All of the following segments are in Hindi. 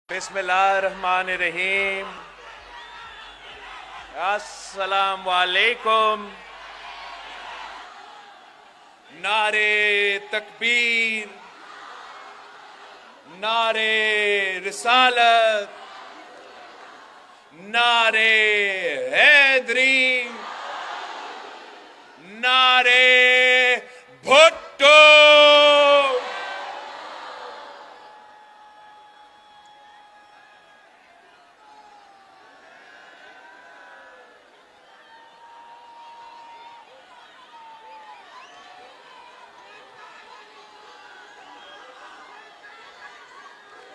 बिस्मिल्लाहिर्रहमानिर्रहीम। अस्सलाम वालेकुम। नारे तकबीर, नारे रिसालत, नारे हैदरी, नारे भुट्टो।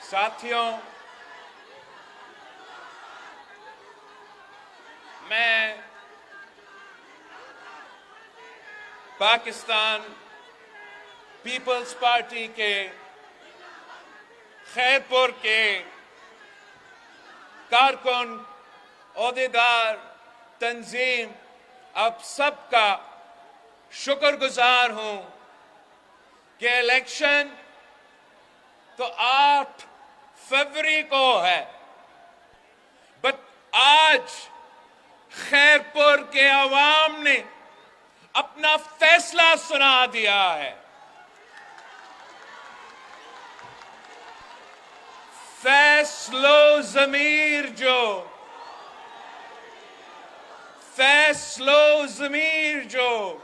साथियों, मैं पाकिस्तान पीपल्स पार्टी के खैरपुर के कारकुन, ओहदेदार, तंजीम, आप सबका शुक्रगुजार हूं कि इलेक्शन तो 8 फरवरी को है, बट आज खैरपुर के अवाम ने अपना फैसला सुना दिया है। फैसलो ज़मीर जो, फैसलो ज़मीर जो,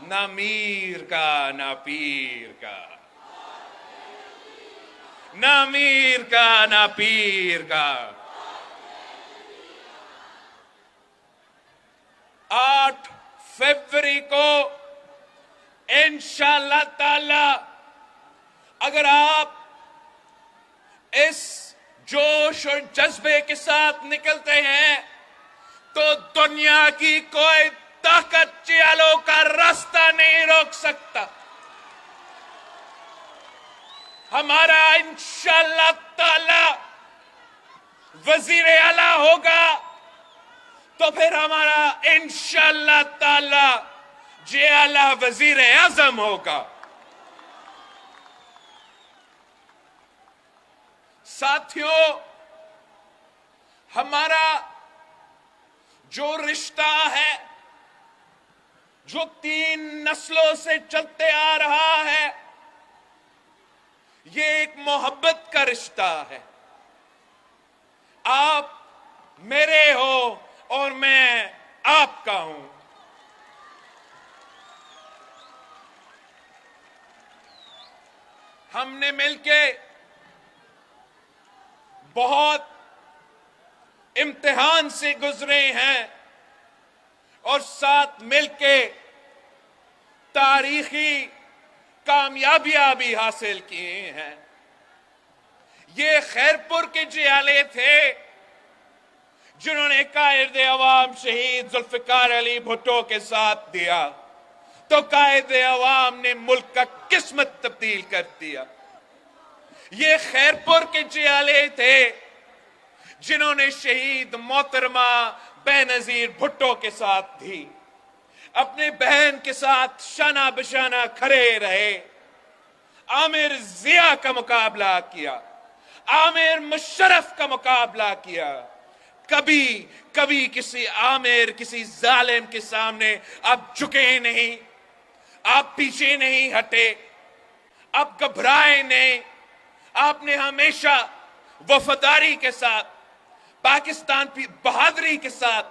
ना मीर का ना पीर का, ना मीर का ना पीर का। 8 फरवरी को इंशाअल्लाह ताला अगर आप इस जोश और जज्बे के साथ निकलते हैं तो दुनिया की कोई ताकत चियालों का रास्ता नहीं रोक सकता। हमारा इंशाअल्लाह ताला वजीर आला होगा तो फिर हमारा इंशाअल्लाह ताला जे आला वजीर आजम होगा। साथियों, हमारा जो रिश्ता है, जो 3 नस्लों से चलते आ रहा है, ये एक मोहब्बत का रिश्ता है। आप मेरे हो और मैं आपका हूं। हमने मिलके बहुत इम्तिहान से गुजरे हैं और साथ मिलके तारीखी कामयाबियां भी हासिल किए हैं। ये खैरपुर के जियाले थे जिन्होंने कायद अवाम शहीद जुल्फिकार अली भुट्टो के साथ दिया, तो कायद अवाम ने मुल्क का किस्मत तब्दील कर दिया। ये खैरपुर के जियाले थे जिन्होंने शहीद मोहतरमा बेनजीर भुट्टो के साथ दी, अपने बहन के साथ शाना बशाना खड़े रहे, आमिर जिया का मुकाबला किया, आमिर मुशर्रफ का मुकाबला किया। कभी कभी किसी आमिर, किसी जालिम के सामने आप झुके नहीं, आप पीछे नहीं हटे, आप घबराए नहीं। आपने हमेशा वफादारी के साथ पाकिस्तान की बहादुरी के साथ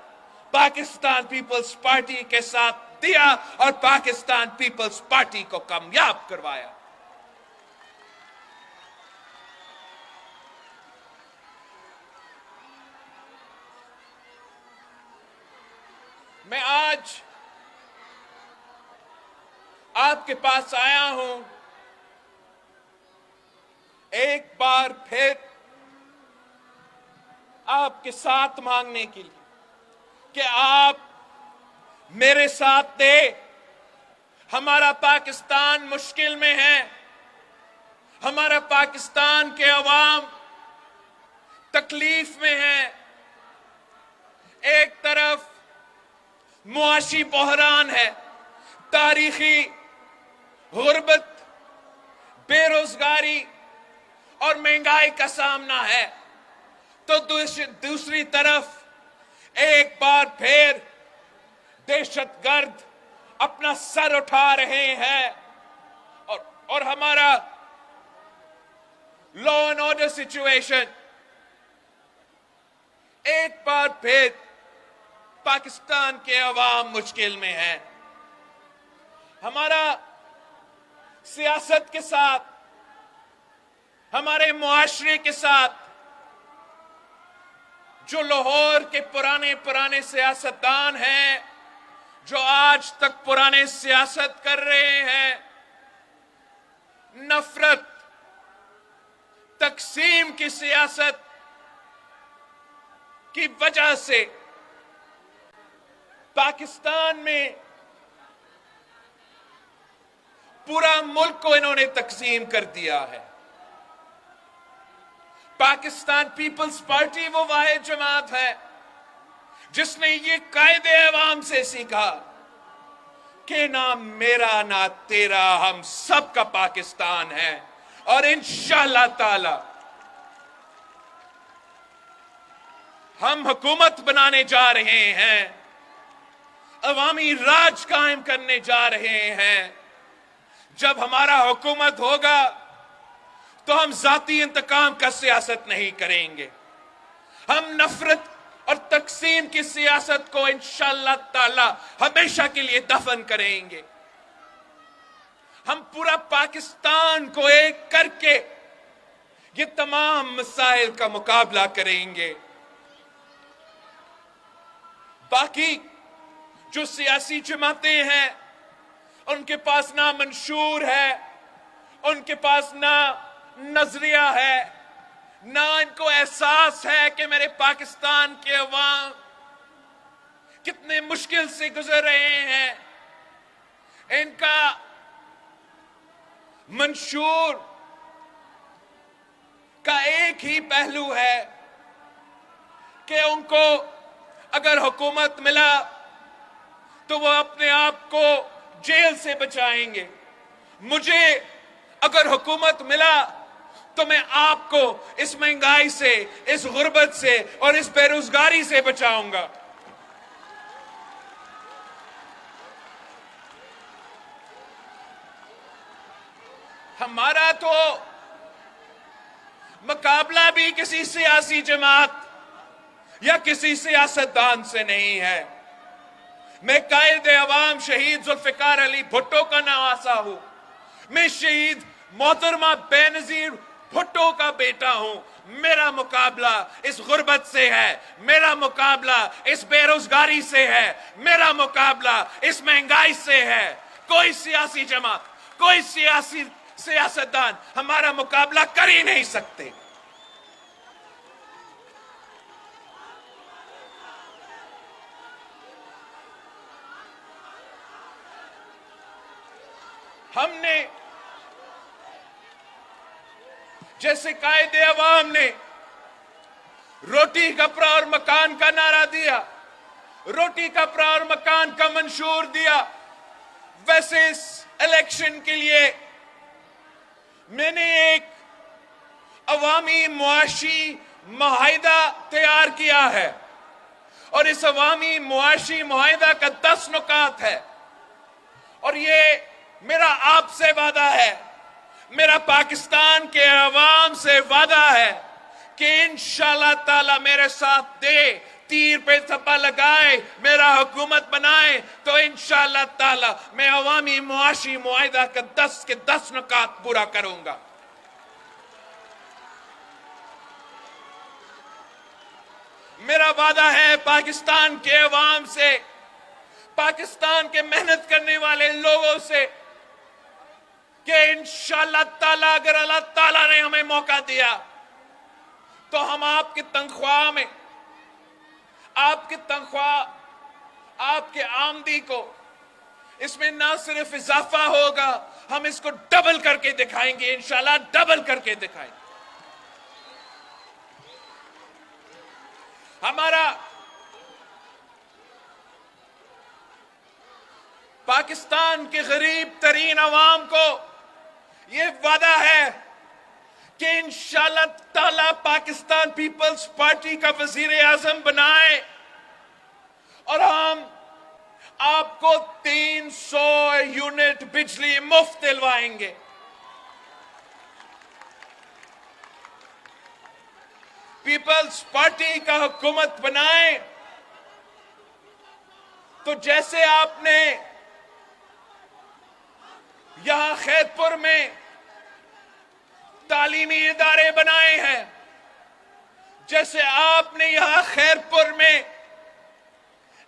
पाकिस्तान पीपल्स पार्टी के साथ दिया और पाकिस्तान पीपल्स पार्टी को कामयाब करवाया। मैं आज आपके पास आया हूं एक बार फिर आपके साथ मांगने के लिए कि आप मेरे साथ दे। हमारा पाकिस्तान मुश्किल में है, हमारा पाकिस्तान के अवाम तकलीफ में है। एक तरफ मुआशी बहरान है, तारीखी गुर्बत, बेरोजगारी और महंगाई का सामना है, तो दूसरी तरफ एक बार फिर दहशतगर्द अपना सर उठा रहे हैं और हमारा लॉ एंड ऑर्डर सिचुएशन एक बार फिर पाकिस्तान के अवाम मुश्किल में है। हमारा सियासत के साथ, हमारे मुआशरे के साथ जो लाहौर के पुराने सियासतदान हैं, जो आज तक पुराने सियासत कर रहे हैं, नफरत, तकसीम की सियासत की वजह से पाकिस्तान में पूरा मुल्क को इन्होंने तकसीम कर दिया है। पाकिस्तान पीपल्स पार्टी वो वाहिद जमात है जिसने ये कायदे अवाम से सीखा कि ना मेरा ना तेरा, हम सब का पाकिस्तान है। और इंशाअल्लाह ताला हम हुकूमत बनाने जा रहे हैं, अवामी राज कायम करने जा रहे हैं। जब हमारा हुकूमत होगा तो हम जाती इंतकाम का सियासत नहीं करेंगे, हम नफरत और तकसीम की सियासत को इंशाअल्लाह ताला हमेशा के लिए दफन करेंगे। हम पूरा पाकिस्तान को एक करके ये तमाम मसाइल का मुकाबला करेंगे। बाकी जो सियासी जमातें हैं उनके पास ना मंशूर है, उनके पास ना नजरिया है, ना इनको एहसास है कि मेरे पाकिस्तान के अवाम कितने मुश्किल से गुजर रहे हैं। इनका मंशूर का एक ही पहलू है कि उनको अगर हुकूमत मिला तो वो अपने आप को जेल से बचाएंगे। मुझे अगर हुकूमत मिला तो मैं आपको इस महंगाई से, इस गुर्बत से और इस बेरोजगारी से बचाऊंगा। हमारा तो मुकाबला भी किसी सियासी जमात या किसी सियासतदान से नहीं है। मैं कायदे अवाम शहीद जुल्फिकार अली भुट्टो का नवासा हूं। मैं शहीद मोहतरमा बेनजीर भुट्टो का बेटा हूं। मेरा मुकाबला इस गुर्बत से है, मेरा मुकाबला इस बेरोजगारी से है, मेरा मुकाबला इस महंगाई से है। कोई सियासी जमात, कोई सियासतदान हमारा मुकाबला कर ही नहीं सकते। हमने जैसे कायदे अवाम ने रोटी कपड़ा और मकान का नारा दिया, रोटी कपड़ा और मकान का मंशूर दिया, वैसे इस इलेक्शन के लिए मैंने एक अवामी मुआशी मुआहिदा तैयार किया है और इस अवामी मुआशी मुआहिदा का 10 नुकात है। और ये मेरा आपसे वादा है, मेरा पाकिस्तान के अवाम से वादा है कि इंशाअल्लाह ताला मेरे साथ दे, तीर पे थप्पा लगाए, मेरा हुकूमत बनाए तो इंशाअल्लाह ताला मैं अवामी मुआशी मुआहिदा का 10 के 10 नुकात पूरा करूंगा। मेरा वादा है पाकिस्तान के अवाम से, पाकिस्तान के मेहनत करने वाले लोगों से कि इंशाअल्लाह ताला अगर अल्लाह ताला ने हमें मौका दिया तो हम आपकी तनख्वाह में, आपकी तनख्वाह, आपके आमदी को इसमें ना सिर्फ इजाफा होगा, हम इसको डबल करके दिखाएंगे, इंशाअल्लाह डबल करके दिखाएंगे। हमारा पाकिस्तान के गरीब तरीन अवाम को यह वादा है कि इंशाल्लाह ताला पाकिस्तान पीपल्स पार्टी का वजीर आजम बनाए और हम आपको 300 यूनिट बिजली मुफ्त दिलवाएंगे। पीपल्स पार्टी का हुकूमत बनाए तो जैसे आपने यहां खैरपुर में तालीमी इदारे बनाए हैं, जैसे आपने यहां खैरपुर में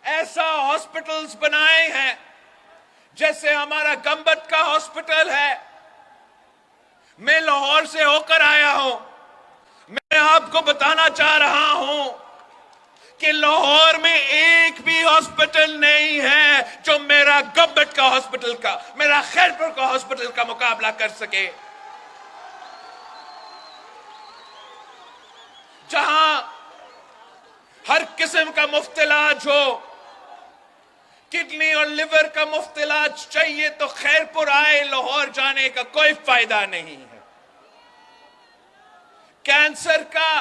ऐसा हॉस्पिटल्स बनाए हैं, जैसे हमारा गंबद का हॉस्पिटल है। मैं लाहौर से होकर आया हूं, मैं आपको बताना चाह रहा हूं कि लाहौर में एक भी हॉस्पिटल नहीं है जो मेरा गंबद का हॉस्पिटल का, मेरा खैरपुर का हॉस्पिटल का मुकाबला कर सके। जहां हर किस्म का मुफ्त इलाज हो, किडनी और लिवर का मुफ्त इलाज चाहिए तो खैरपुर आए, लाहौर जाने का कोई फायदा नहीं है। कैंसर का,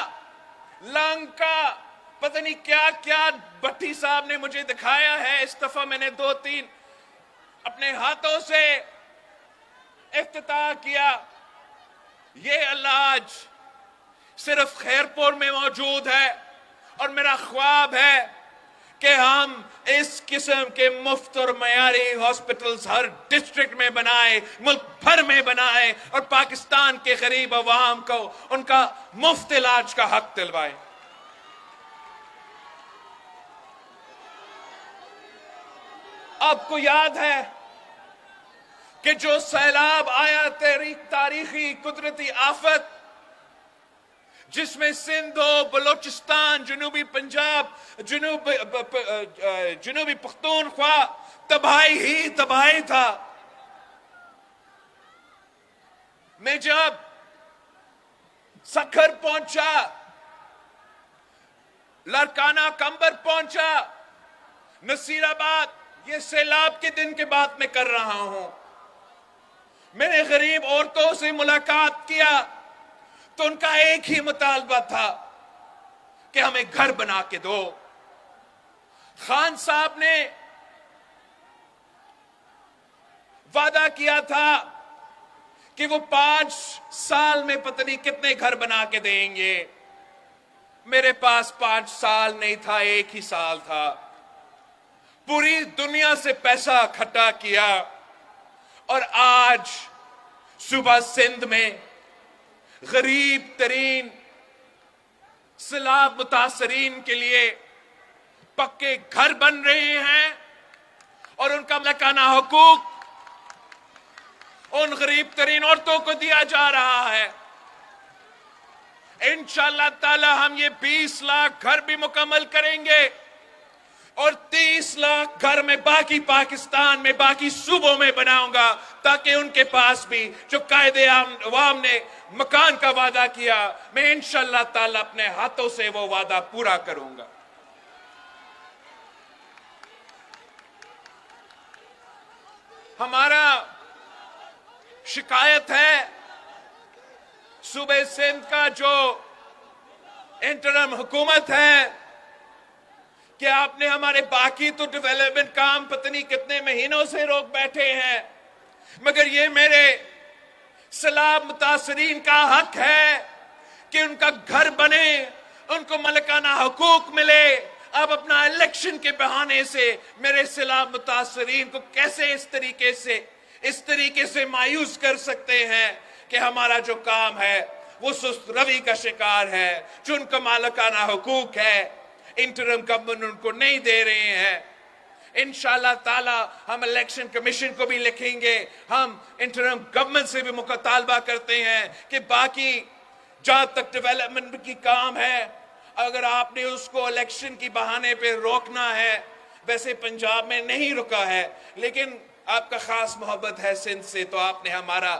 लंग का, पता नहीं क्या क्या भट्टी साहब ने मुझे दिखाया है। इस दफा मैंने 2-3 अपने हाथों से इफ्तिताह किया। ये इलाज सिर्फ खैरपुर में मौजूद है और मेरा ख्वाब है कि हम इस किस्म के मुफ्त और मयारी हॉस्पिटल्स हर डिस्ट्रिक्ट में बनाए, मुल्क भर में बनाए और पाकिस्तान के गरीब अवाम को उनका मुफ्त इलाज का हक दिलवाए। आपको याद है कि जो सैलाब आया, तारीखी कुदरती आफत, जिसमें सिंध हो, बलोचिस्तान, जनूबी पंजाब, जनूबी पख्तूनख्वा, तबाही ही तबाही था। मैं जब सखर पहुंचा, लारकाना कंबर पहुंचा, नसीराबाद, ये सैलाब के दिन के बात में कर रहा हूं। मैंने गरीब औरतों से मुलाकात किया तो उनका एक ही मुतालबा था कि हमें घर बना के दो। खान साहब ने वादा किया था कि वो 5 साल में पता नहीं कितने घर बना के देंगे। मेरे पास 5 साल नहीं था, एक ही साल था। पूरी दुनिया से पैसा इकट्ठा किया और आज सुबह सिंध में गरीब तरीन सैलाब मुतासरीन के लिए पक्के घर बन रहे हैं और उनका मलकाना हुकूक उन गरीब तरीन औरतों को दिया जा रहा है। इंशाअल्लाह ताला हम ये 20 लाख घर भी मुकम्मल करेंगे और 30 लाख घर में बाकी पाकिस्तान में, बाकी सूबों में बनाऊंगा, ताकि उनके पास भी जो कायदे अवाम ने मकान का वादा किया, मैं इंशाअल्लाह ताला अपने हाथों से वो वादा पूरा करूंगा। हमारा शिकायत है सूबे सिंध का जो इंटरम हुकूमत है कि आपने हमारे बाकी तो डेवलपमेंट काम पता नहीं कितने महीनों से रोक बैठे हैं, मगर ये मेरे सैलाब मुतासरीन का हक है कि उनका घर बने, उनको मलकाना हुकूक मिले। अब अपना इलेक्शन के बहाने से मेरे सैलाब मुतासरीन को कैसे इस तरीके से मायूस कर सकते हैं कि हमारा जो काम है वो सुस्त रवि का शिकार है, जो उनका मालिकाना हुकूक है इंटरम गवर्नमेंट उनको नहीं दे रहे हैं। इंशाअल्लाह ताला हम इलेक्शन कमीशन को भी लिखेंगे, हम इंटरम गवर्नमेंट से भी मुतालबा करते हैं कि बाकी जहां तक डेवलपमेंट की काम है, अगर आपने उसको इलेक्शन की बहाने पे रोकना है, वैसे पंजाब में नहीं रुका है, लेकिन आपका खास मोहब्बत है सिंध से, तो आपने हमारा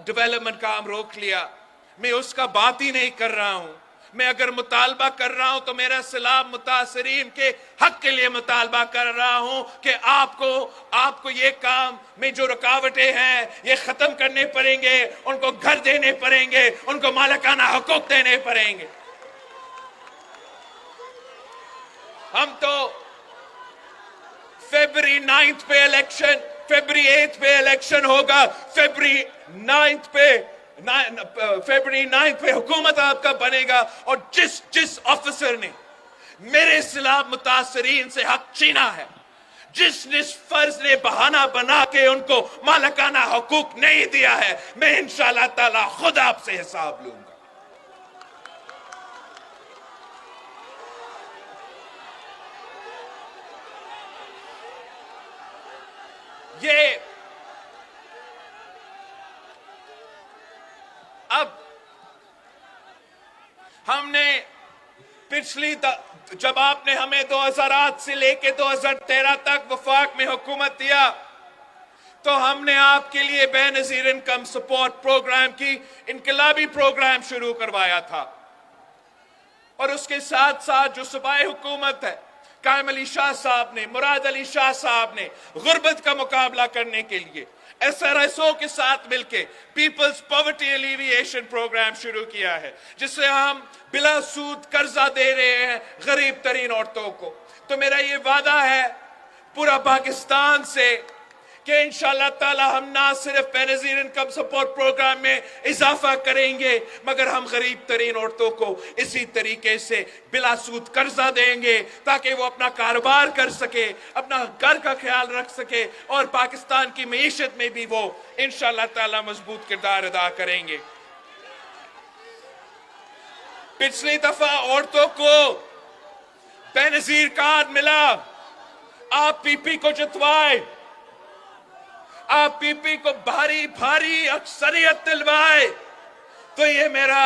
डेवलपमेंट काम रोक लिया। मैं उसका बात ही नहीं कर रहा हूं, मैं अगर मुतालबा कर रहा हूं तो मेरा सलाम मुतासरीन के हक के लिए मुतालबा कर रहा हूं कि आपको ये काम में जो रुकावटें हैं ये खत्म करने पड़ेंगे, उनको घर देने पड़ेंगे, उनको मालिकाना हकूक देने पड़ेंगे। हम तो फरवरी 9 पे इलेक्शन, फरवरी 8 पे इलेक्शन होगा, फरवरी 9 पे हुकूमत आपका बनेगा, और जिस ऑफिसर ने मेरे खिलाफ मुतासरीन से हक छीना है, जिस फर्ज ने बहाना बना के उनको मालिकाना हकूक नहीं दिया है, मैं इंशाअल्लाह ताला खुद आपसे हिसाब लूंगा। ये अब हमने जब आपने हमें 2008 से लेके 2013 तक वफाक में हुकूमत दिया, तो हमने आपके लिए बेनजीर इनकम सपोर्ट प्रोग्राम की इनकलाबी प्रोग्राम शुरू करवाया था। और उसके साथ साथ जो सूबाई हुकूमत है, कायम अली शाह साहब ने, मुराद अली शाह साहब ने गुर्बत का मुकाबला करने के लिए SRSO के साथ मिलकर पीपल्स पॉवर्टी एलिविएशन प्रोग्राम शुरू किया है, जिससे हम बिला सूद कर्जा दे रहे हैं गरीब तरीन औरतों को। तो मेरा ये वादा है पूरा पाकिस्तान से कि इंशाअल्लाह ताला हम ना सिर्फ बेनजीर इनकम सपोर्ट प्रोग्राम में इजाफा करेंगे, मगर हम गरीब तरीन औरतों को इसी तरीके से बिला सूद कर्जा देंगे ताकि वो अपना कारोबार कर सके, अपना घर का ख्याल रख सके, और पाकिस्तान की मईशत में भी वो इंशाअल्लाह ताला मजबूत किरदार अदा करेंगे। पिछली दफा औरतों को बेनजीर कार्ड मिला, आप पीपी को जितवाए, आप पीपी को भारी भारी अक्सरियत दिलवाए। तो ये मेरा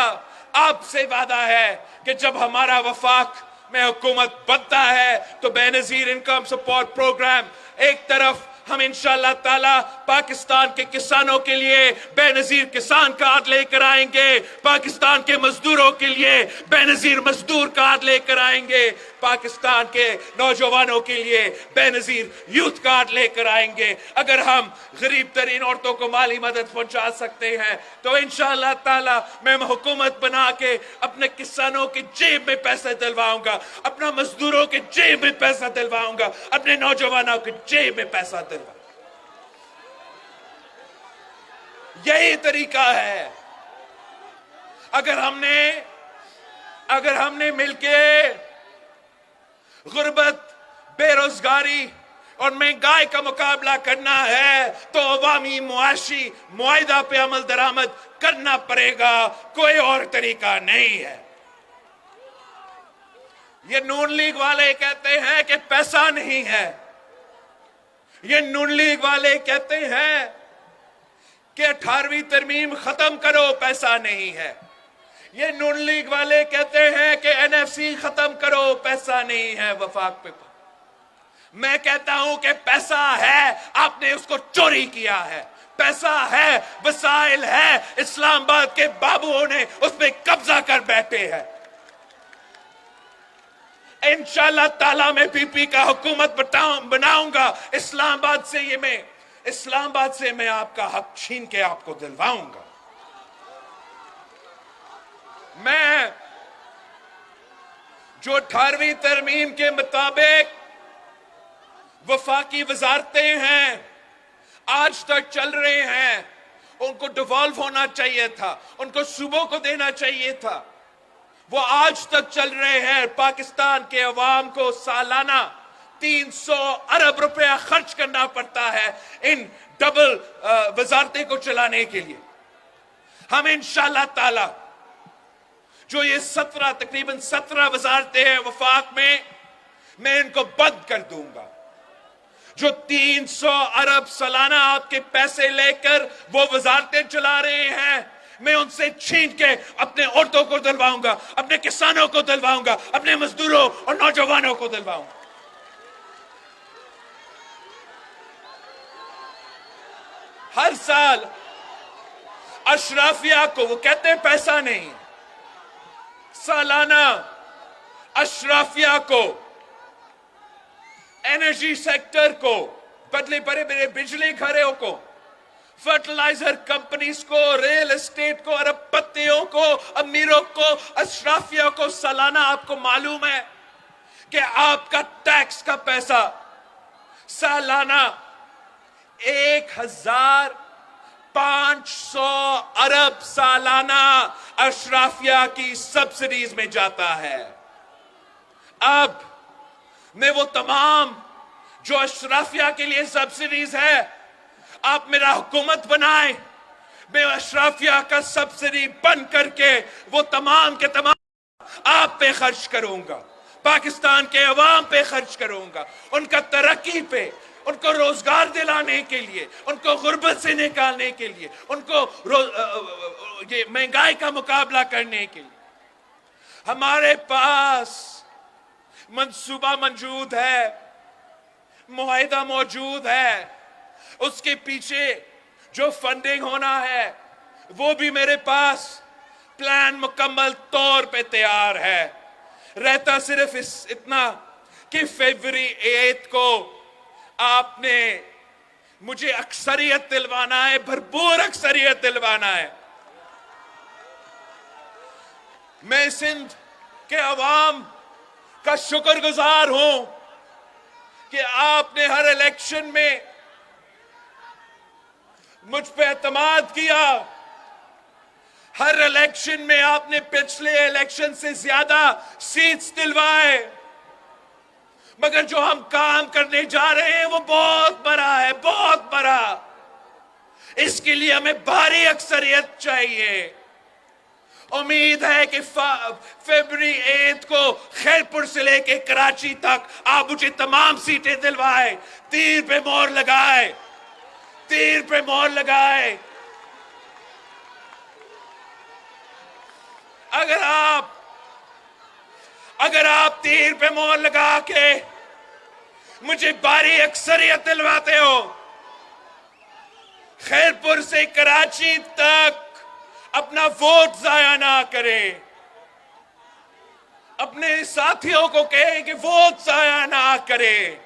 आपसे वादा है कि जब हमारा वफाक में हुकूमत बनता है तो बेनजीर इनकम सपोर्ट प्रोग्राम एक तरफ हम इंशाअल्लाह ताला पाकिस्तान के किसानों के लिए बेनजीर किसान कार्ड लेकर आएंगे, पाकिस्तान के मजदूरों के लिए बेनजीर मजदूर कार्ड लेकर आएंगे, पाकिस्तान के नौजवानों के लिए बेनजीर यूथ कार्ड लेकर आएंगे। अगर हम गरीब तरीन औरतों को माली मदद पहुंचा सकते हैं तो इंशाअल्लाह ताला मैं हुकूमत बना के अपने किसानों की जेब में पैसे दिलवाऊंगा, अपना मजदूरों के जेब में पैसा दिलवाऊंगा, अपने नौजवानों के जेब में पैसा दिलवाऊंगा। यही तरीका है। अगर हमने मिलके गुर्बत, बेरोजगारी और महंगाई का मुकाबला करना है तो अवामी मुआशी मुआहिदा पे अमल दरामद करना पड़ेगा, कोई और तरीका नहीं है। ये नून लीग वाले कहते हैं कि पैसा नहीं है, ये नून लीग वाले कहते हैं कि 18वीं तरमीम खत्म करो, पैसा नहीं है। ये नून लीग वाले कहते हैं कि NFC खत्म करो, पैसा नहीं है वफाक पे। मैं कहता हूं कि पैसा है, आपने उसको चोरी किया है। पैसा है, वसाइल है, इस्लामाबाद के बाबुओं ने उस पर कब्जा कर बैठे हैं। इंशाअल्लाह ताला मैं पीपी का हुकूमत बनाऊंगा। इस्लामाबाद से मैं आपका हक छीन के आपको दिलवाऊंगा। मैं जो 18वीं तरमीम के मुताबिक वफाकी वजारतें हैं आज तक चल रहे हैं, उनको डिवॉल्व होना चाहिए था, उनको सूबों को देना चाहिए था, वो आज तक चल रहे हैं। पाकिस्तान के अवाम को सालाना 300 अरब रुपया खर्च करना पड़ता है इन डबल वजारतें को चलाने के लिए। हम इंशाअल्लाह ताला जो ये तकरीबन 17 वजारतें हैं वफाक में, मैं इनको बंद कर दूंगा। जो 300 अरब सालाना आपके पैसे लेकर वो वजारतें चला रहे हैं, मैं उनसे छीन के अपने औरतों को दिलवाऊंगा, अपने किसानों को दिलवाऊंगा, अपने मजदूरों और नौजवानों को दिलवाऊंगा। हर साल अशराफिया को, वो कहते हैं पैसा नहीं, सालाना अशराफिया को, एनर्जी सेक्टर को, बदले बड़े बड़े बिजली घरों को, फर्टिलाइजर कंपनीज को, रियल एस्टेट को, अरबपतियों को, अमीरों को, अशराफिया को सालाना आपको मालूम है कि आपका टैक्स का पैसा सालाना 1,500 अरब सालाना अशराफिया की सब्सिडीज में जाता है। अब मैं वो तमाम जो अशराफिया के लिए सब्सिडीज है, आप मेरा हुकूमत बनाए, मैं अशराफिया का सब्सिडी बंद करके वो तमाम के तमाम आप पे खर्च करूंगा, पाकिस्तान के अवाम पे खर्च करूंगा, उनका तरक्की पे, उनको रोजगार दिलाने के लिए, उनको गुर्बत से निकालने के लिए, उनको ये महंगाई का मुकाबला करने के लिए। हमारे पास मंसूबा मौजूद है, मुआहिदा मौजूद है, उसके पीछे जो फंडिंग होना है वो भी मेरे पास प्लान मुकम्मल तौर पे तैयार है। रहता सिर्फ इतना कि फरवरी 8 को आपने मुझे अक्सरियत दिलवाना है, भरपूर अक्सरियत दिलवाना है। मैं सिंध के अवाम का शुक्रगुजार हूं कि आपने हर इलेक्शन में मुझ पे एतमाद किया। हर इलेक्शन में आपने पिछले इलेक्शन से ज्यादा सीट्स दिलवाए, मगर जो हम काम करने जा रहे हैं वो बहुत बड़ा है, बहुत बड़ा। इसके लिए हमें भारी अक्सरियत चाहिए। उम्मीद है कि फरवरी 8 को खैरपुर से लेके कराची तक आप मुझे तमाम सीटें दिलवाए, तीर पे मोहर लगाए, तीर पे मोहर लगाए। अगर आप तीर पे मोहर लगा के मुझे भारी अक्सरियत दिलवाते हो, खैरपुर से कराची तक अपना वोट जाया ना करें, अपने साथियों को कहें कि वोट जाया ना करें।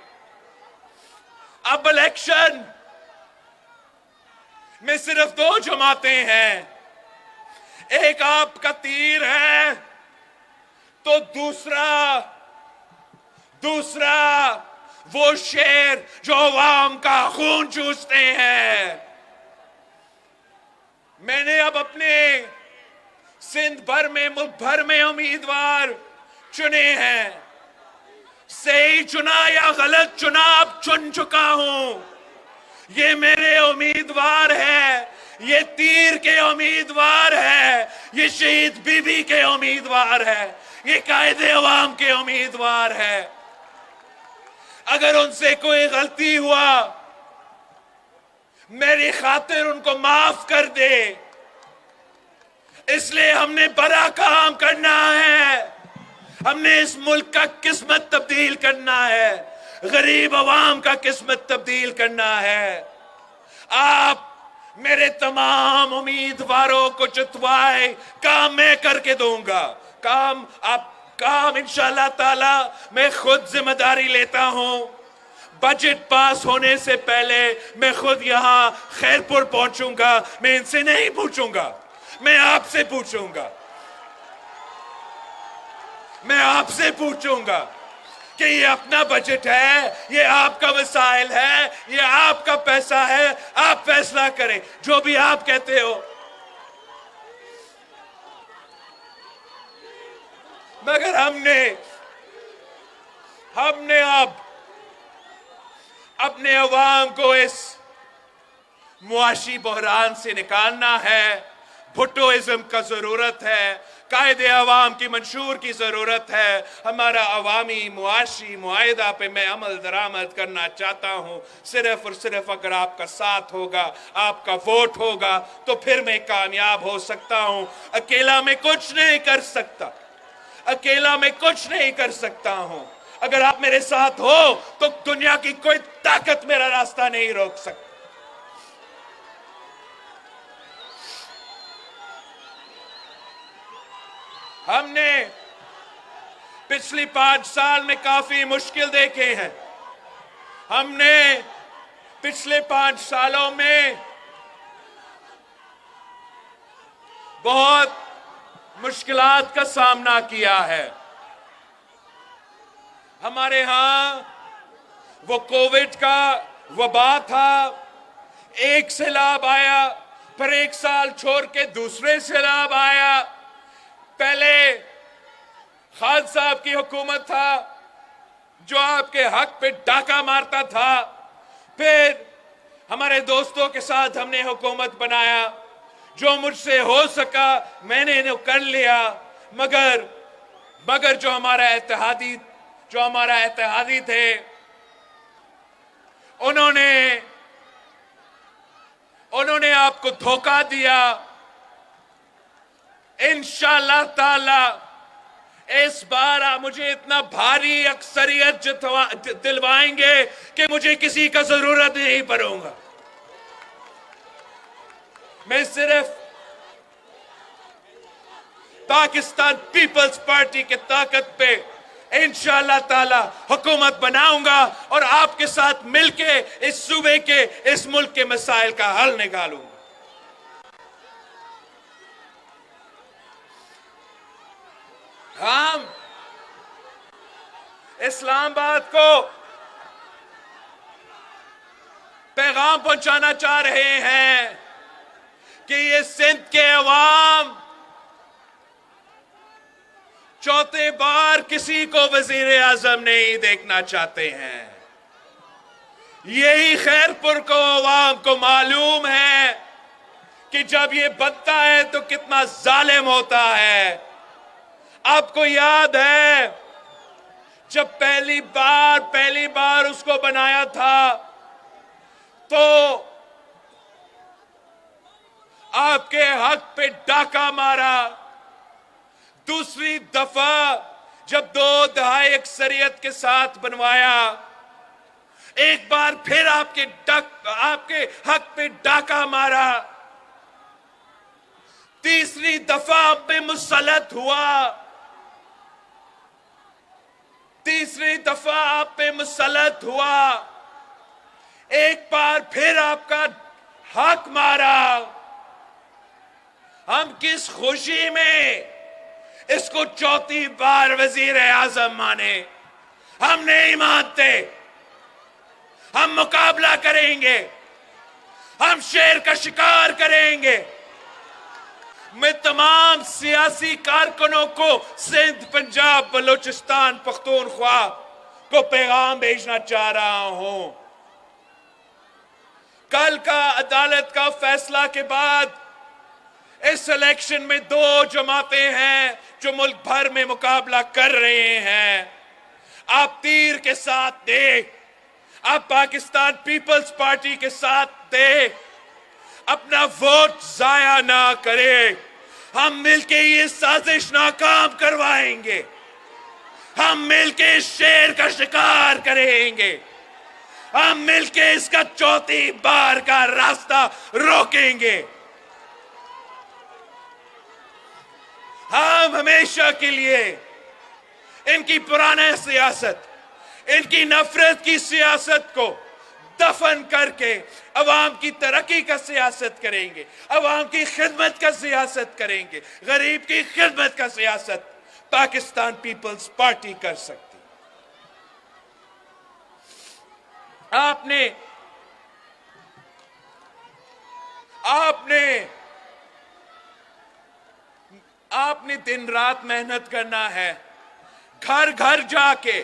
अब इलेक्शन में सिर्फ दो जमातें हैं, एक आपका तीर है तो दूसरा वो शेर जो अवाम का खून चूसते हैं। मैंने अब अपने सिंध भर में, मुल्क भर में उम्मीदवार चुने हैं। सही चुना या गलत चुना, अब चुन चुका हूं। ये मेरे उम्मीदवार है, ये तीर के उम्मीदवार है, ये शहीद बीबी के उम्मीदवार है, ये कायदे अवाम के उम्मीदवार है। अगर उनसे कोई गलती हुआ, मेरी खातिर उनको माफ कर दे। इसलिए हमने बड़ा काम करना है, हमने इस मुल्क का किस्मत तब्दील करना है, गरीब अवाम का किस्मत तब्दील करना है। आप मेरे तमाम उम्मीदवारों को जितवाए, काम मैं करके दूंगा। काम इंशाअल्लाह ताला मैं खुद जिम्मेदारी लेता हूं। बजट पास होने से पहले मैं खुद यहां खैरपुर पहुंचूंगा। मैं इनसे नहीं पूछूंगा, मैं आपसे पूछूंगा। मैं आपसे पूछूंगा कि ये अपना बजट है, ये आपका मसाइल है, ये आपका पैसा है, आप फैसला करें, जो भी आप कहते हो। मगर हमने अब अपने अवाम को इस मुआशी बहरान से निकालना है। भुट्टोइज्म का जरूरत है, कायदे अवाम की मंशूर की जरूरत है। हमारा अवामी मुआशी मुआहिदा पे मैं अमल दरामद करना चाहता हूं। सिर्फ और सिर्फ अगर आपका साथ होगा, आपका वोट होगा, तो फिर मैं कामयाब हो सकता हूं। अकेला मैं कुछ नहीं कर सकता, अकेला मैं कुछ नहीं कर सकता हूं। अगर आप मेरे साथ हो तो दुनिया की कोई ताकत मेरा रास्ता नहीं रोक सकती। हमने पिछली 5 साल में काफी मुश्किल देखे हैं। हमने पिछले 5 सालों में बहुत मुश्किलात का सामना किया है। हमारे यहां वो कोविड का वबा था, एक सैलाब आया, फिर 1 साल छोड़ के दूसरे सैलाब आया। पहले खान साहब की हुकूमत था जो आपके हक पे डाका मारता था, फिर हमारे दोस्तों के साथ हमने हुकूमत बनाया, जो मुझसे हो सका मैंने इन्हें कर लिया। मगर जो हमारा इत्तेहादी थे उन्होंने आपको धोखा दिया। इंशाअल्लाह ताला इस बार आप मुझे इतना भारी अक्सरियत दिलवाएंगे कि मुझे किसी का जरूरत नहीं पड़ूंगा। मैं सिर्फ पाकिस्तान पीपल्स पार्टी के ताकत पे इंशाअल्लाह ताला हुकूमत बनाऊंगा और आपके साथ मिलके इस सूबे के, इस मुल्क के मसाइल का हल निकालूंगा। हम इस्लामाबाद को पैगाम पहुंचाना चाह रहे हैं कि ये सिंध के अवाम चौथे बार किसी को वजीर आजम नहीं देखना चाहते हैं। यही खैरपुर को अवाम को मालूम है कि जब ये बनता है तो कितना जालिम होता है। आपको याद है जब पहली बार उसको बनाया था तो आपके हक पे डाका मारा। दूसरी दफा जब 2 दहाई अक्सरियत के साथ बनवाया, एक बार फिर आपके हक पे डाका मारा। तीसरी दफा आप पे मुसल्लत हुआ। एक बार फिर आपका हक मारा। हम किस खुशी में इसको चौथी बार वजीर आजम माने? हम नहीं मानते। हम मुकाबला करेंगे, हम शेर का शिकार करेंगे। मैं तमाम सियासी कारकुनों को सिंध, पंजाब, बलूचिस्तान, पख्तूनख्वा को पैगाम भेजना चाह रहा हूं। कल का अदालत का फैसला के बाद इस इलेक्शन में 2 जमातें हैं जो मुल्क भर में मुकाबला कर रहे हैं। आप तीर के साथ दे, आप पाकिस्तान पीपल्स पार्टी के साथ दे, अपना वोट जाया ना करे। हम मिलके ये साजिश नाकाम करवाएंगे। हम मिलके शेर का शिकार करेंगे। हम मिलके इसका चौथी बार का रास्ता रोकेंगे। हम हमेशा के लिए इनकी पुरानी सियासत, इनकी नफरत की सियासत को दफन करके अवाम की तरक्की का सियासत करेंगे, अवाम की खिदमत का सियासत करेंगे। गरीब की खिदमत का सियासत पाकिस्तान पीपल्स पार्टी कर सकती। आपने दिन रात मेहनत करना है, घर घर जाके।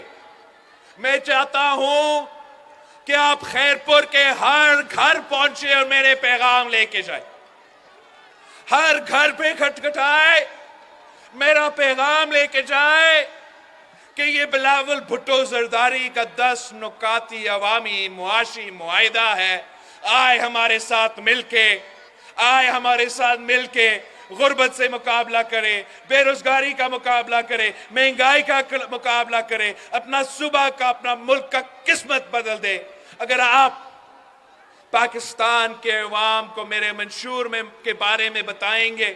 मैं चाहता हूं कि आप खैरपुर के हर घर पहुंचे और मेरे पैगाम लेके जाए। हर घर पे खटखटाए, मेरा पैगाम लेके जाए कि ये बिलावल भुट्टो जरदारी का 10 नुकाती अवामी मुआशी मुआहिदा है। आए हमारे साथ मिलके गुर्बत से मुकाबला करे, बेरोजगारी का मुकाबला करे, महंगाई का मुकाबला करे, अपना सूबा का, अपना मुल्क का किस्मत बदल दे। अगर आप पाकिस्तान के अवाम को मेरे मंशूर के बारे में बताएंगे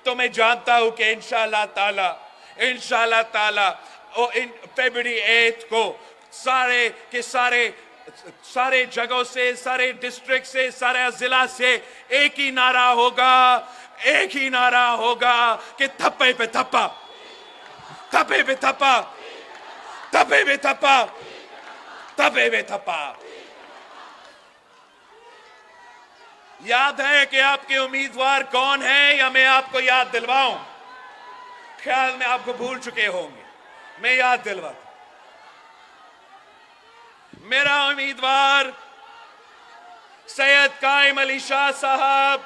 तो मैं जानता हूं कि इंशाअल्लाह ताला इंशाल्लाह ताला इन फरवरी 8 को सारे के सारे जगहों से, सारे डिस्ट्रिक्ट से, सारे जिला से एक ही नारा होगा कि थप्पे पे थप्पा, थप्पे पे थप्पा, थप्पे पे थप्पा, थप्पे पे थप्पा। याद है कि आपके उम्मीदवार कौन है या मैं आपको याद दिलवाऊं? ख्याल में आपको भूल चुके होंगे, मैं याद दिलवाता। मेरा उम्मीदवार सैयद कायम अली शाह साहब।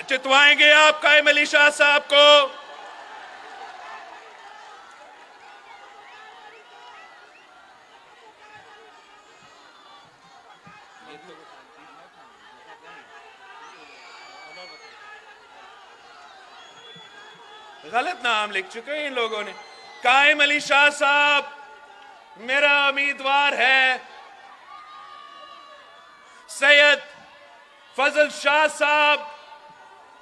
जितवाएंगे आप कायम अली शाह साहब को? गलत नाम लिख चुके हैं इन लोगों ने। कायम अली शाह साहब मेरा उम्मीदवार है। सैयद फजल शाह साहब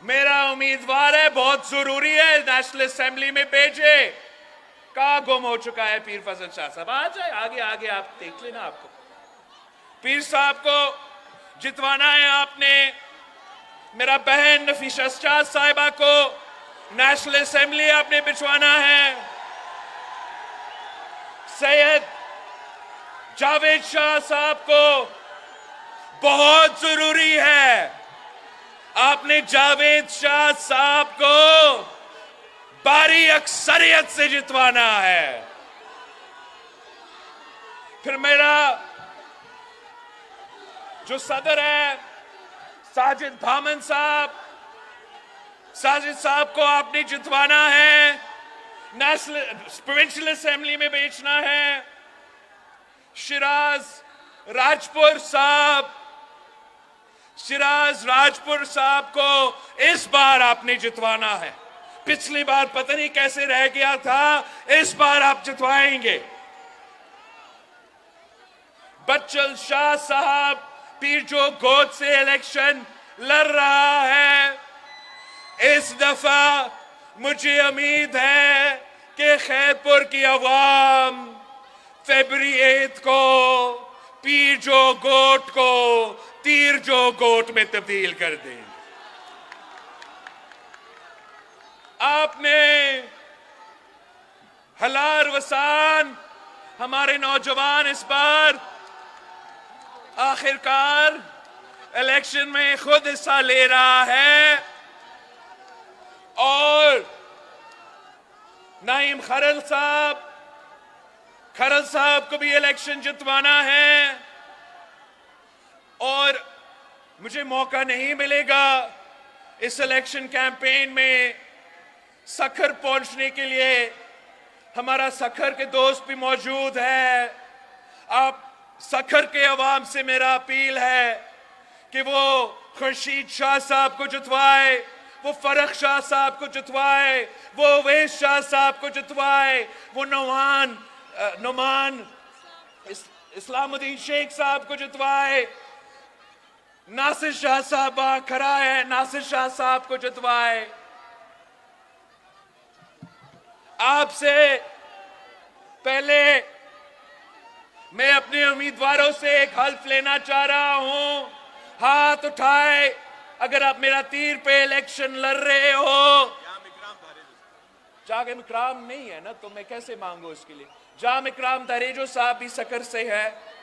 मेरा उम्मीदवार है। बहुत जरूरी है नेशनल असेंबली में भेजे। कहां गुम हो चुका है पीर फजल शाह साहब? आ जाए आगे, आगे आप देख लेना। आपको पीर साहब को जितवाना है आपने। मेरा बहन नफीसा शाह साहिबा को नेशनल असेंबली आपने बिछवाना है। सैयद जावेद शाह साहब को बहुत जरूरी है, आपने जावेद शाह साहब को भारी अक्सरियत से जितवाना है। फिर मेरा जो सदर है साजिद भामन साहब, साजिद साहब को आपने जितवाना है। नेशनल प्रोविंशियल असेंबली में भेजना है। शिराज राजपुर साहब, शिराज राजपुर साहब को इस बार आपने जितवाना है। पिछली बार पता नहीं कैसे रह गया था, इस बार आप जितवाएंगे। बच्चल शाह साहब पीर जो गोद से इलेक्शन लड़ रहा है, इस दफा मुझे उम्मीद है कि खैरपुर की अवाम फरवरी 8 को पीर जो गोट को तीर जो गोट में तब्दील कर दें। आपने हलार वसान हमारे नौजवान इस बार आखिरकार इलेक्शन में खुद हिस्सा ले रहा है और नाइम खरल साहब को भी इलेक्शन जितवाना है। और मुझे मौका नहीं मिलेगा इस इलेक्शन कैंपेन में सखर पहुंचने के लिए। हमारा सखर के दोस्त भी मौजूद है। आप सखर के अवाम से मेरा अपील है कि वो खुर्शीद शाह साहब को जितवाए, वो फरख शाह साहब को जितवाए, वो अवैस शाह साहब को जितवाए, वो नुमान इस्लामुद्दीन शेख साहब को जितवाए, नासिर शाह साहब खड़ा है, नासिर शाह साहब को जितवाए। आपसे पहले मैं अपने उम्मीदवारों से एक हल्फ लेना चाह रहा हूं। हाथ उठाए अगर आप मेरा तीर पे इलेक्शन लड़ रहे हो। जाम इकराम नहीं है ना, तो मैं कैसे मांगू उसके लिए? जाम इकराम दरेजो साहब भी सकर से है,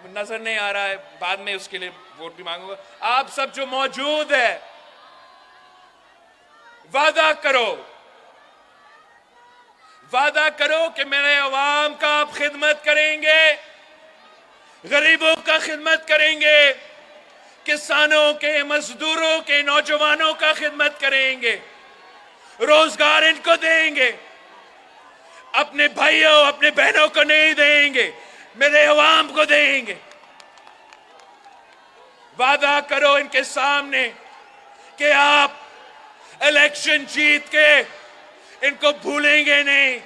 नजर नहीं आ रहा है, बाद में उसके लिए वोट भी मांगूंगा। आप सब जो मौजूद है, वादा करो कि मेरे अवाम का आप खिदमत करेंगे, गरीबों का खिदमत करेंगे, किसानों के, मजदूरों के, नौजवानों का खिदमत करेंगे, रोजगार इनको देंगे, अपने भाइयों अपने बहनों को नहीं देंगे, मेरे अवाम को देंगे। वादा करो इनके सामने कि आप इलेक्शन जीत के इनको भूलेंगे नहीं,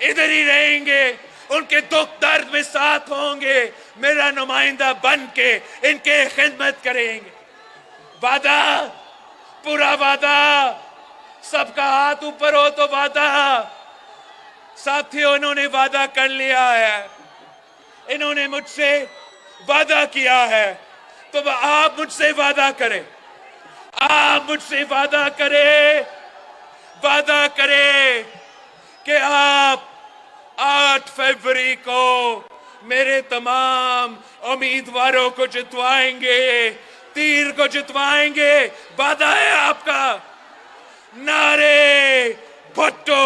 इधर ही रहेंगे, उनके दुख दर्द में साथ होंगे, मेरा नुमाइंदा बन के इनके खिदमत करेंगे। वादा, पूरा वादा। सबका हाथ ऊपर हो तो वादा। साथियों, इन्होंने वादा कर लिया है, इन्होंने मुझसे वादा किया है, तो आप मुझसे वादा करें, आप मुझसे वादा करें, वादा करें कि आप 8 फरवरी को मेरे तमाम उम्मीदवारों को जितवाएंगे, तीर को जितवाएंगे। वादा है आपका। नारे भट्टो।